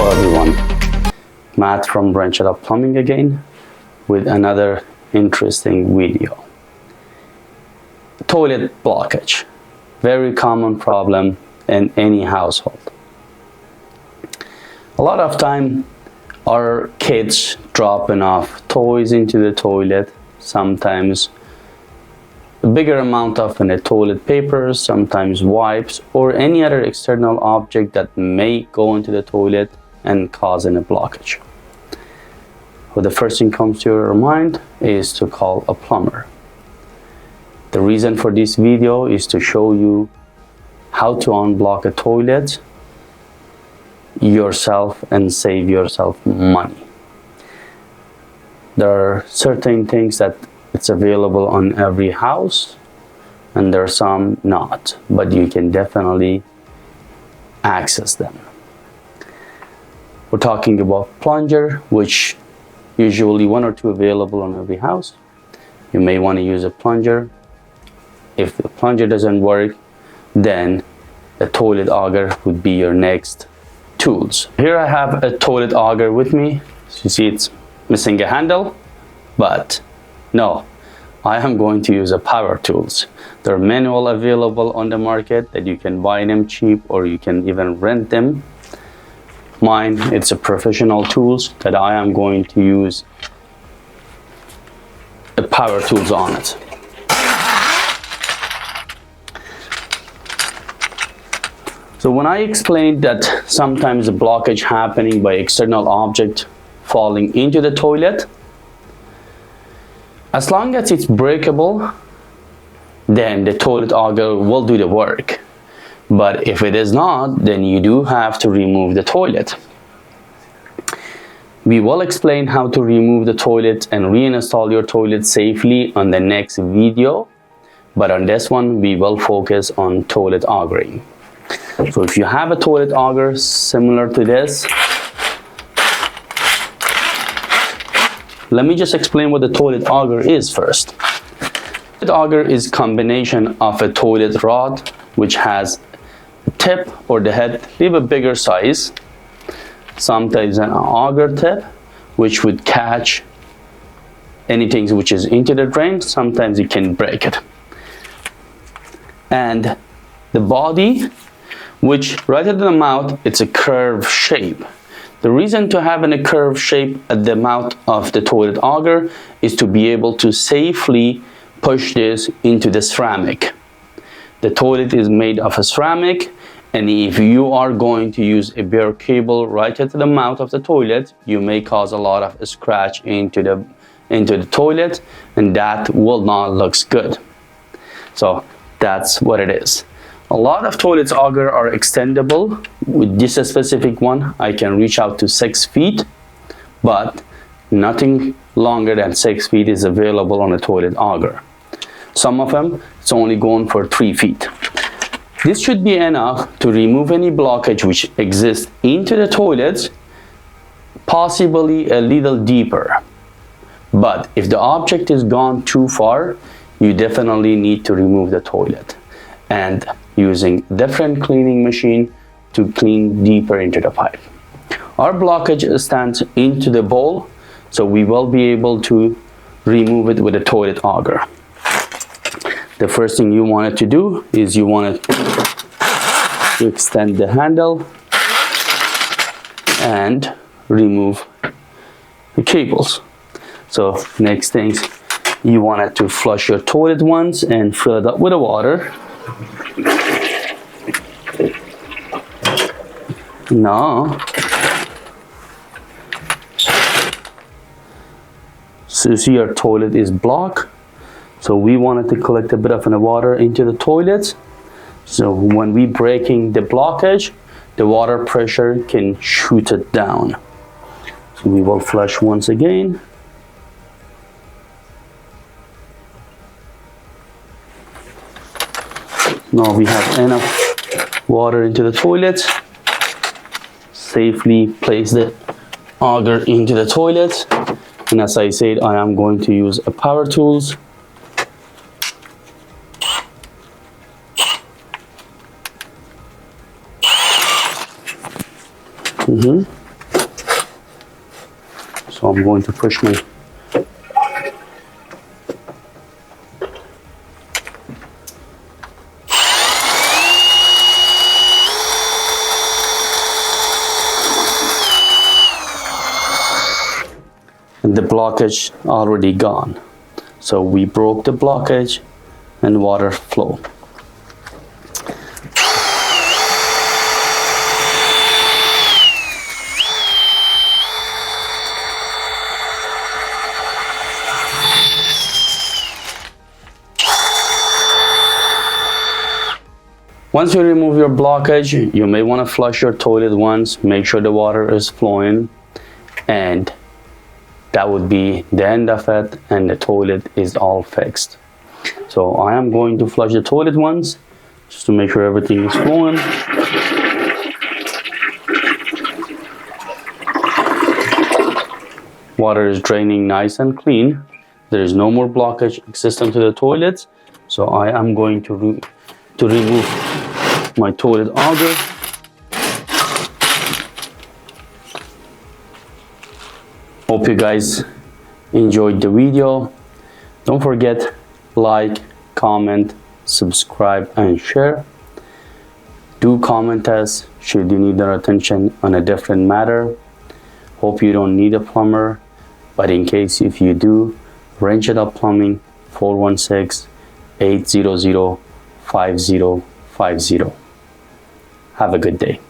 Hello everyone, Matt from Branchella Plumbing again with another interesting video. Toilet blockage, very common problem in any household. A lot of time our kids dropping off toys into the toilet, sometimes a bigger amount of toilet paper, sometimes wipes or any other external object that may go into the toilet and causing a blockage. Well, the first thing comes to your mind is to call a plumber. The reason for this video is to show you how to unblock a toilet yourself and save yourself money. There are certain things that it's available on every house and there are some not, but you can definitely access them. We're talking about plunger, which usually one or two available on every house. You may want to use a plunger. If the plunger doesn't work, then a toilet auger would be your next tools. Here I have a toilet auger with me. As you see, it's missing a handle, but no, I am going to use a power tools. There are manual available on the market that you can buy them cheap or you can even rent them. Mine, it's a professional tools that I am going to use a power tools on it. So when I explained that sometimes a blockage happening by external object falling into the toilet, as long as it's breakable, then the toilet auger will do the work. But if it is not, then you do have to remove the toilet. We will explain how to remove the toilet and reinstall your toilet safely on the next video. But on this one, we will focus on toilet augering. So if you have a toilet auger similar to this, let me just explain what the toilet auger is first. The auger is a combination of a toilet rod, which has a tip or the head a little bit bigger size, sometimes an auger tip, which would catch anything which is into the drain. Sometimes you can break it. And the body, which right at the mouth, it's a curved shape. The reason to have a curved shape at the mouth of the toilet auger is to be able to safely push this into the ceramic. The toilet is made of a ceramic, and if you are going to use a bare cable right at the mouth of the toilet, you may cause a lot of scratch into the toilet, and that will not look good. So that's what it is. A lot of toilets auger are extendable. With this specific one, I can reach out to 6 feet, but nothing longer than 6 feet is available on a toilet auger. Some of them, it's only going for 3 feet. This should be enough to remove any blockage which exists into the toilets, possibly a little deeper. But if the object is gone too far, you definitely need to remove the toilet and using different cleaning machine to clean deeper into the pipe. Our blockage stands into the bowl, so we will be able to remove it with a toilet auger. The first thing you want it to do is you want it to extend the handle and remove the cables. So next things, you want it to flush your toilet once and fill it up with the water. Now, so you see your toilet is blocked. So we wanted to collect a bit of the water into the toilet. So when we breaking the blockage, the water pressure can shoot it down. So we will flush once again. Now we have enough water into the toilet. Safely place the auger into the toilet. And as I said, I am going to use a power tools. So I'm going to push my and the blockage already gone. So we broke the blockage and water flow. Once you remove your blockage, you may want to flush your toilet once, make sure the water is flowing, and that would be the end of it, and the toilet is all fixed. So I am going to flush the toilet once, just to make sure everything is flowing. Water is draining nice and clean. There is no more blockage existing to the toilets. So I am going to remove my toilet auger. Hope you guys enjoyed the video. Don't forget, like, comment, subscribe, and share. Do comment us should you need our attention on a different matter. Hope you don't need a plumber, but in case if you do, Range It Up Plumbing, 416-800-5050. Have a good day.